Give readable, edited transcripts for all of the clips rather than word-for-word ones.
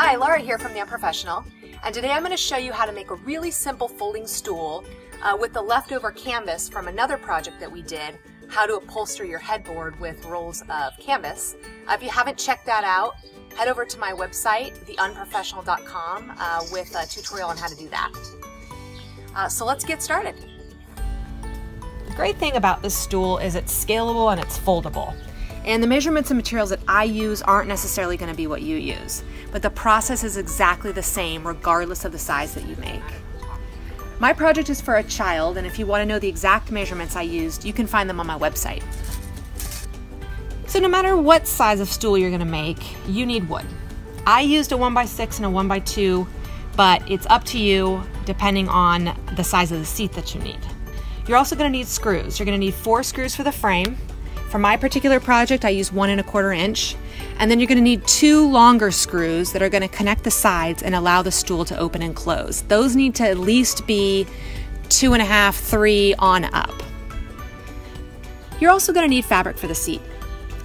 Hi, Laura here from the Unprofessional, and today I'm going to show you how to make a really simple folding stool with the leftover canvas from another project that we did, how to upholster your headboard with rolls of canvas. If you haven't checked that out, head over to my website, theunprofessional.com, with a tutorial on how to do that. So let's get started. The great thing about this stool is it's scalable and it's foldable. And the measurements and materials that I use aren't necessarily going to be what you use, but the process is exactly the same regardless of the size that you make. My project is for a child, and if you want to know the exact measurements I used, you can find them on my website. So no matter what size of stool you're going to make, you need wood. I used a 1x6 and a 1x2, but it's up to you depending on the size of the seat that you need. You're also going to need screws. You're going to need 4 screws for the frame. For my particular project, I used 1 1/4 inch. And then you're going to need 2 longer screws that are going to connect the sides and allow the stool to open and close. Those need to at least be 2.5, 3 on up. You're also going to need fabric for the seat.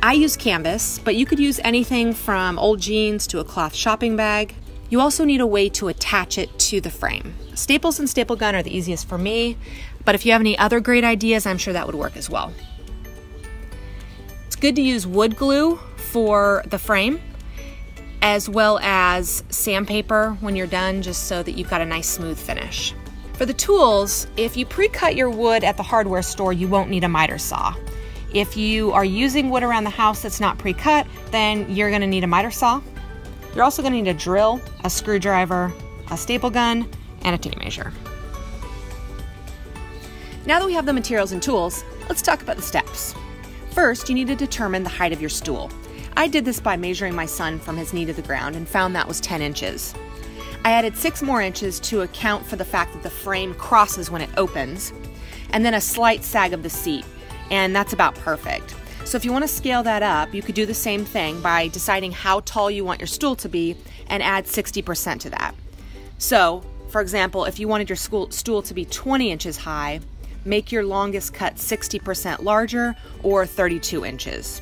I use canvas, but you could use anything from old jeans to a cloth shopping bag. You also need a way to attach it to the frame. Staples and staple gun are the easiest for me, but if you have any other great ideas, I'm sure that would work as well. It's good to use wood glue for the frame, as well as sandpaper when you're done, just so that you've got a nice smooth finish. For the tools, if you pre-cut your wood at the hardware store, you won't need a miter saw. If you are using wood around the house that's not pre-cut, then you're going to need a miter saw. You're also going to need a drill, a screwdriver, a staple gun, and a tape measure. Now that we have the materials and tools, let's talk about the steps. First, you need to determine the height of your stool. I did this by measuring my son from his knee to the ground and found that was 10 inches. I added 6 more inches to account for the fact that the frame crosses when it opens, and then a slight sag of the seat, and that's about perfect. So if you want to scale that up, you could do the same thing by deciding how tall you want your stool to be and add 60% to that. So, for example, if you wanted your stool to be 20 inches high, make your longest cut 60% larger, or 32 inches.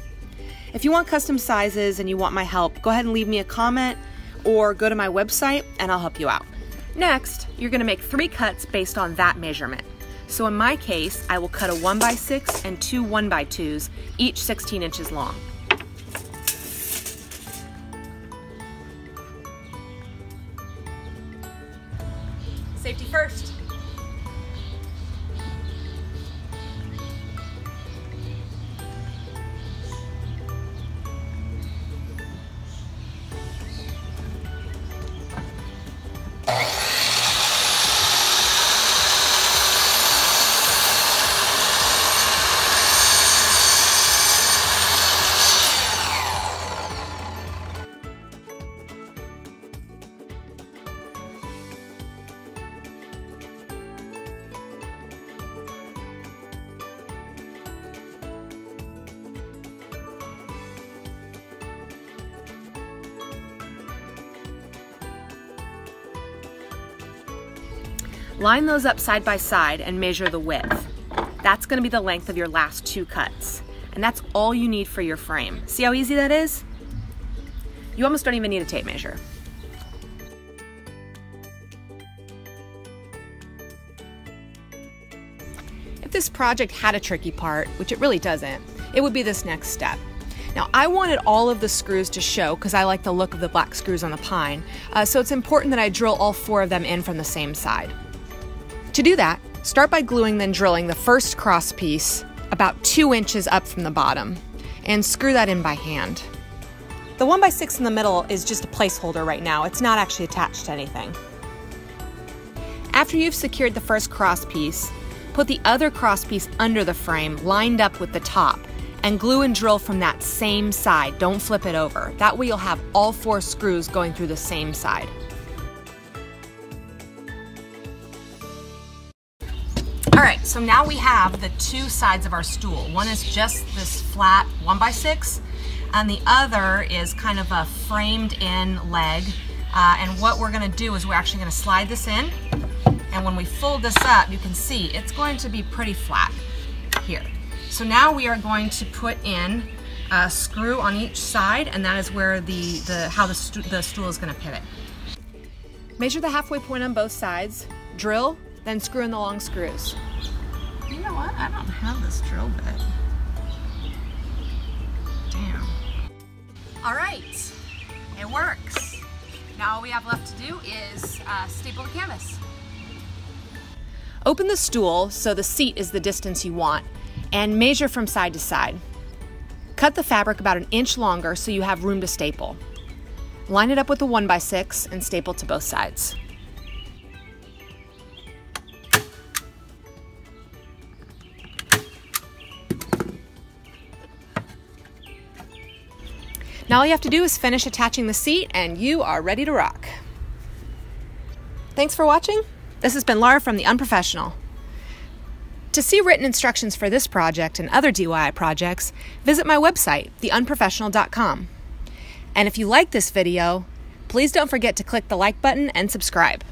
If you want custom sizes and you want my help, go ahead and leave me a comment or go to my website and I'll help you out. Next, you're going to make 3 cuts based on that measurement. So in my case, I will cut a 1x6 and 2 1x2s, each 16 inches long. Safety first. Line those up side by side and measure the width. That's going to be the length of your last 2 cuts. And that's all you need for your frame. See how easy that is? You almost don't even need a tape measure. If this project had a tricky part, which it really doesn't, it would be this next step. Now, I wanted all of the screws to show because I like the look of the black screws on the pine, so it's important that I drill all 4 of them in from the same side. To do that, start by gluing then drilling the first cross piece about 2 inches up from the bottom and screw that in by hand. The 1x6 in the middle is just a placeholder right now. It's not actually attached to anything. After you've secured the first cross piece, put the other cross piece under the frame lined up with the top and glue and drill from that same side. Don't flip it over. That way you'll have all 4 screws going through the same side. Alright, so now we have the 2 sides of our stool. One is just this flat 1x6, and the other is kind of a framed in leg. And what we're going to do is we're actually going to slide this in, and when we fold this up, you can see it's going to be pretty flat here. So now we are going to put in screw on each side, and that is where how the stool is going to pivot. Measure the halfway point on both sides, drill, then screw in the long screws. You know what? I don't have this drill bit. Damn. All right, it works. Now all we have left to do is staple the canvas. Open the stool so the seat is the distance you want, and measure from side to side. Cut the fabric about 1 inch longer so you have room to staple. Line it up with a 1x6 and staple to both sides. Now all you have to do is finish attaching the seat and you are ready to rock. Thanks for watching. This has been Laura from The Unprofessional. To see written instructions for this project and other DIY projects, visit my website, theunprofessional.com. And if you like this video, please don't forget to click the like button and subscribe.